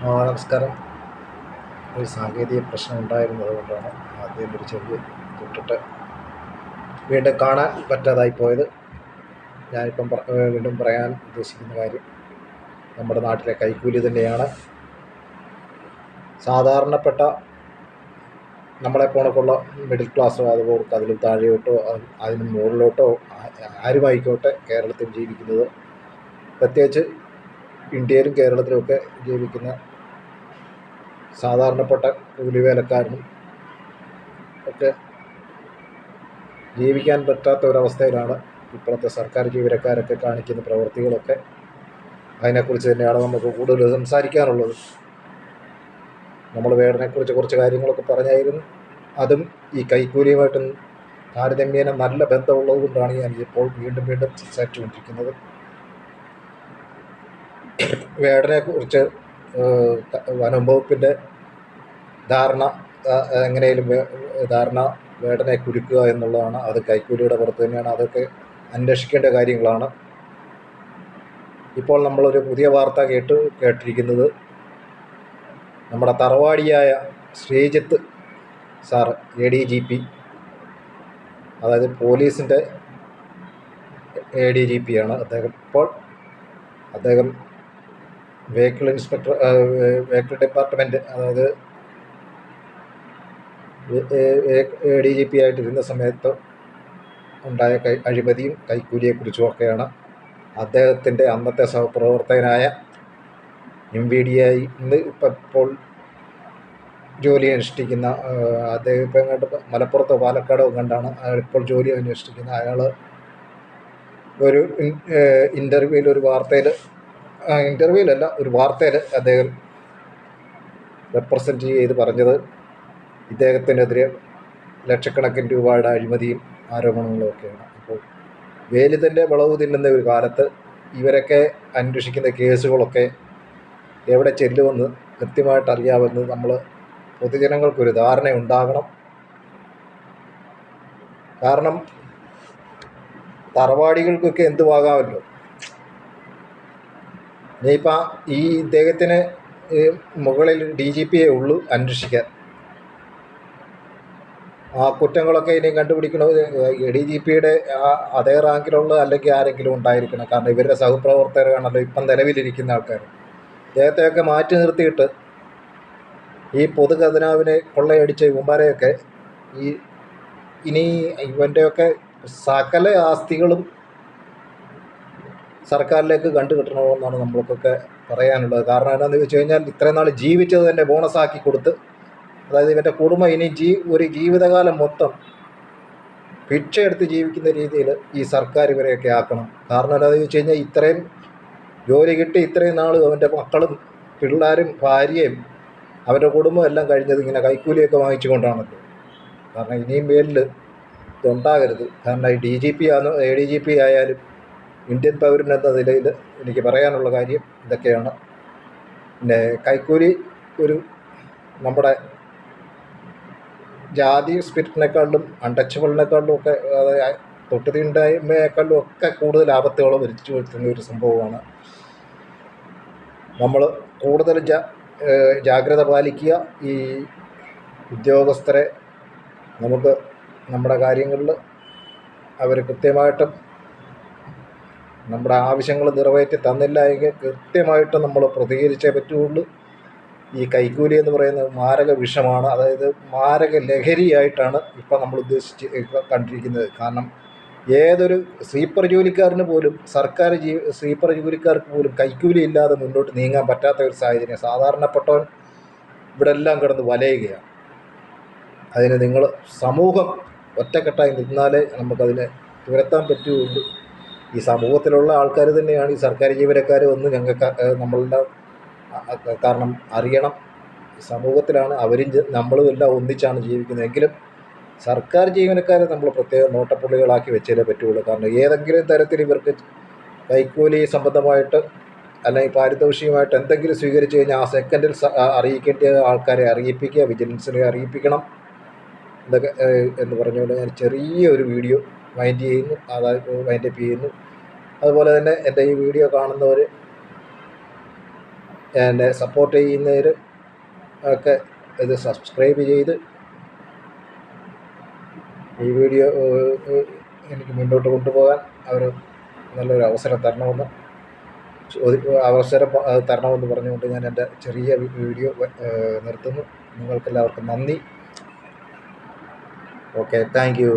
നമസ്കാരം. ഒരു സാങ്കേതിക പ്രശ്നം ഉണ്ടായിരുന്നത് കൊണ്ടാണ് ആദ്യം ഒരു ചെറിയ തൊട്ടിട്ട് വീണ്ടും കാണാൻ പറ്റാതായി പോയത്. ഞാനിപ്പം വീണ്ടും പറയാൻ ഉദ്ദേശിക്കുന്ന കാര്യം നമ്മുടെ നാട്ടിലെ കൈക്കൂലി തന്നെയാണ്. സാധാരണപ്പെട്ട നമ്മളെപ്പോണക്കുള്ള മിഡിൽ ക്ലാസ്സോ അതുപോലെ അതിലും താഴെയോട്ടോ അതിന് മുകളിലോട്ടോ ആരുമായിക്കോട്ടെ കേരളത്തിൽ ജീവിക്കുന്നത്, പ്രത്യേകിച്ച് ഇന്ത്യയിലും കേരളത്തിലുമൊക്കെ ജീവിക്കുന്ന സാധാരണപ്പെട്ട കൂലിവേലക്കാരനും ഒക്കെ ജീവിക്കാൻ പറ്റാത്ത ഒരവസ്ഥയിലാണ് ഇപ്പോഴത്തെ സർക്കാർ ജീവനക്കാരൊക്കെ കാണിക്കുന്ന പ്രവൃത്തികളൊക്കെ. അതിനെക്കുറിച്ച് തന്നെയാണ് നമുക്ക് കൂടുതൽ സംസാരിക്കാനുള്ളത്. നമ്മൾ വേടനെക്കുറിച്ച് കുറച്ച് കാര്യങ്ങളൊക്കെ പറഞ്ഞായിരുന്നു. അതും ഈ കൈക്കൂലിയുമായിട്ട് താരതമ്യേന നല്ല ബന്ധമുള്ളത് കൊണ്ടാണ് ഞാൻ ഇപ്പോൾ വീണ്ടും സംസാരിച്ചുകൊണ്ടിരിക്കുന്നത്. വേടനെക്കുറിച്ച് വനം വകുപ്പിൻ്റെ ധാരണ എങ്ങനെയും വേടനെ കുരുക്കുക എന്നുള്ളതാണ്. അത് കൈക്കൂലിയുടെ പുറത്ത് തന്നെയാണ്. അതൊക്കെ അന്വേഷിക്കേണ്ട കാര്യങ്ങളാണ്. ഇപ്പോൾ നമ്മളൊരു പുതിയ വാർത്ത കേട്ടിരിക്കുന്നത്, നമ്മുടെ തറവാടിയായ ശ്രീജിത്ത് സാർ, ADGP, അതായത് പോലീസിൻ്റെ ADGP ആണ് അദ്ദേഹം. ഇപ്പോൾ അദ്ദേഹം വെഹിക്കിൾ ഡിപ്പാർട്ട്മെൻറ്റ്, അതായത് ADGP ആയിട്ടിരുന്ന സമയത്ത് ഉണ്ടായ അഴിമതിയും കൈക്കൂലിയെക്കുറിച്ചുമൊക്കെയാണ് അദ്ദേഹത്തിൻ്റെ അന്നത്തെ സഹപ്രവർത്തകനായ MVD ഇന്ന് ഇപ്പോൾ ജോലി അനുഷ്ഠിക്കുന്ന അദ്ദേഹം ഇപ്പം എങ്ങോട്ട് മലപ്പുറത്തോ പാലക്കാടോ കണ്ടാണ് ഇപ്പോൾ ജോലി അനുഷ്ഠിക്കുന്ന അയാൾ ഒരു ഇൻ്റർവ്യൂവിൽ, ഒരു വാർത്തയിൽ അദ്ദേഹം റെപ്രസെൻ്റ് ചെയ്ത് പറഞ്ഞത് ഇദ്ദേഹത്തിനെതിരെ ലക്ഷക്കണക്കിന് രൂപയുടെ അഴിമതിയും ആരോപണങ്ങളും ഒക്കെയാണ്. അപ്പോൾ വേലിതൻ്റെ വിളവ് തിന്നുന്ന ഒരു കാലത്ത് ഇവരൊക്കെ അന്വേഷിക്കുന്ന കേസുകളൊക്കെ എവിടെ ചെല്ലുമെന്ന് കൃത്യമായിട്ട് അറിയാമെന്ന് നമ്മൾ പൊതുജനങ്ങൾക്കൊരു ധാരണ ഉണ്ടാകണം. കാരണം തറവാടികൾക്കൊക്കെ എന്തുവാകാമല്ലോ. ഇനിയിപ്പോൾ ഈ ഇദ്ദേഹത്തിന് മുകളിൽ DGPയെ ഉള്ളൂ അന്വേഷിക്കാൻ. ആ കുറ്റങ്ങളൊക്കെ ഇനി കണ്ടുപിടിക്കണത് ADGPയുടെ അതേ റാങ്കിലുള്ള അല്ലെങ്കിൽ ആരെങ്കിലും ഉണ്ടായിരിക്കണം. കാരണം ഇവരുടെ സഹപ്രവർത്തകരാണല്ലോ ഇപ്പം നിലവിലിരിക്കുന്ന ആൾക്കാർ. ഇദ്ദേഹത്തെയൊക്കെ മാറ്റി നിർത്തിയിട്ട് ഈ പൊതു ഖജനാവിനെ കൊള്ളയടിച്ച ഇവന്മാരെയൊക്കെ ഇനി ഇവൻ്റെയൊക്കെ സകല ആസ്തികളും സർക്കാരിലേക്ക് കിട്ടണമെന്നാണ് നമ്മൾക്കൊക്കെ പറയാനുള്ളത്. കാരണം എന്താണെന്ന് വെച്ച് കഴിഞ്ഞാൽ ഇത്രയും നാൾ ജീവിച്ചത് തന്നെ ബോണസാക്കി കൊടുത്ത്, അതായത് ഇവൻ്റെ കുടുംബം ഇനി ഒരു ജീവിതകാലം മൊത്തം ഭിക്ഷയെടുത്ത് ജീവിക്കുന്ന രീതിയിൽ ഈ സർക്കാർ ഇവരെയൊക്കെ ആക്കണം. കാരണം എന്താണെന്ന് വെച്ച് കഴിഞ്ഞാൽ ഇത്രയും ജോലി കിട്ടി ഇത്രയും നാൾ അവൻ്റെ മക്കളും പിള്ളേരും ഭാര്യയും അവൻ്റെ കുടുംബം എല്ലാം കഴിഞ്ഞത് ഇങ്ങനെ കൈക്കൂലിയൊക്കെ വാങ്ങിച്ചു കൊണ്ടാണല്ലോ. കാരണം ഇനിയും മേലിൽ ഇതുണ്ടാകരുത്. കാരണം ADGP ആയാലും ഇന്ത്യൻ പൗരൻ എന്ന നിലയിൽ എനിക്ക് പറയാനുള്ള കാര്യം ഇതൊക്കെയാണ്. പിന്നെ കൈക്കൂലി ഒരു നമ്മുടെ ജാതി സ്പിരിറ്റിനെക്കാളും അൺടച്ചബിളിനെക്കാളും ഒക്കെ, അതായത് തൊട്ടുതീണ്ടായ്മയെക്കാളും ഒക്കെ കൂടുതൽ ആപത്തുകൾ വരുത്തി വരുത്തുന്ന ഒരു സംഭവമാണ്. നമ്മൾ കൂടുതൽ ജാഗ്രത പാലിക്കുക. ഈ ഉദ്യോഗസ്ഥരെ നമുക്ക് നമ്മുടെ കാര്യങ്ങളിൽ അവർ കൃത്യമായിട്ടും നമ്മുടെ ആവശ്യങ്ങൾ നിറവേറ്റി തന്നില്ല എങ്കിൽ കൃത്യമായിട്ട് നമ്മൾ പ്രതികരിച്ചേ പറ്റുള്ളൂ. ഈ കൈക്കൂലി എന്ന് പറയുന്നത് മാരക വിഷമാണ്. അതായത് മാരക ലഹരിയായിട്ടാണ് ഇപ്പം നമ്മൾ കണ്ടിരിക്കുന്നത്. കാരണം ഏതൊരു സ്ലീപ്പർ ജോലിക്കാരന് പോലും, സ്ലീപ്പർ ജോലിക്കാർക്ക് പോലും കൈക്കൂലി ഇല്ലാതെ മുന്നോട്ട് നീങ്ങാൻ പറ്റാത്ത ഒരു സാഹചര്യം. സാധാരണപ്പെട്ടവൻ ഇവിടെ എല്ലാം കിടന്ന് വലയുകയാണ്. അതിന് നിങ്ങൾ സമൂഹം ഒറ്റക്കെട്ടായി നിന്നാലേ നമുക്കതിനെ തുരത്താൻ പറ്റുകയുള്ളൂ. ഈ സമൂഹത്തിലുള്ള ആൾക്കാർ തന്നെയാണ് ഈ സർക്കാർ ജീവനക്കാർ എന്ന് ഞങ്ങൾക്ക് നമ്മളുടെ കാരണം അറിയണം. സമൂഹത്തിലാണ് അവരും നമ്മളും എല്ലാം ഒന്നിച്ചാണ് ജീവിക്കുന്നത്. എങ്കിലും സർക്കാർ ജീവനക്കാരെ നമ്മൾ പ്രത്യേകം നോട്ടപ്പുള്ളികളാക്കി വെച്ചേ പറ്റുള്ളൂ. കാരണം ഏതെങ്കിലും തരത്തിൽ ഇവർക്ക് കൈക്കൂലി സംബന്ധമായിട്ട് അല്ലെങ്കിൽ പാരിതോഷികമായിട്ട് എന്തെങ്കിലും സ്വീകരിച്ചു കഴിഞ്ഞാൽ ആ സെക്കൻഡിൽ അറിയിക്കേണ്ട ആൾക്കാരെ അറിയിപ്പിക്കുക, വിജിലൻസിനെ അറിയിപ്പിക്കണം. ഇതൊക്കെ എന്ന് പറഞ്ഞുകൊണ്ട് ഞാൻ ചെറിയൊരു വീഡിയോ വൈൻഡപ്പ് ചെയ്യുന്നു. അതുപോലെ തന്നെ എൻ്റെ ഈ വീഡിയോ കാണുന്നവർ എന്നെ സപ്പോർട്ട് ചെയ്യുന്നവർ ഒക്കെ ഇത് സബ്സ്ക്രൈബ് ചെയ്ത് ഈ വീഡിയോ എനിക്ക് മുന്നോട്ട് കൊണ്ടുപോകാൻ അവർ നല്ലൊരു അവസരം തരണമെന്ന് തരണമെന്ന് പറഞ്ഞുകൊണ്ട് ഞാൻ എൻ്റെ ചെറിയ വീഡിയോ നിർത്തുന്നു. നിങ്ങൾക്കെല്ലാവർക്കും നന്ദി. Okay, thank you.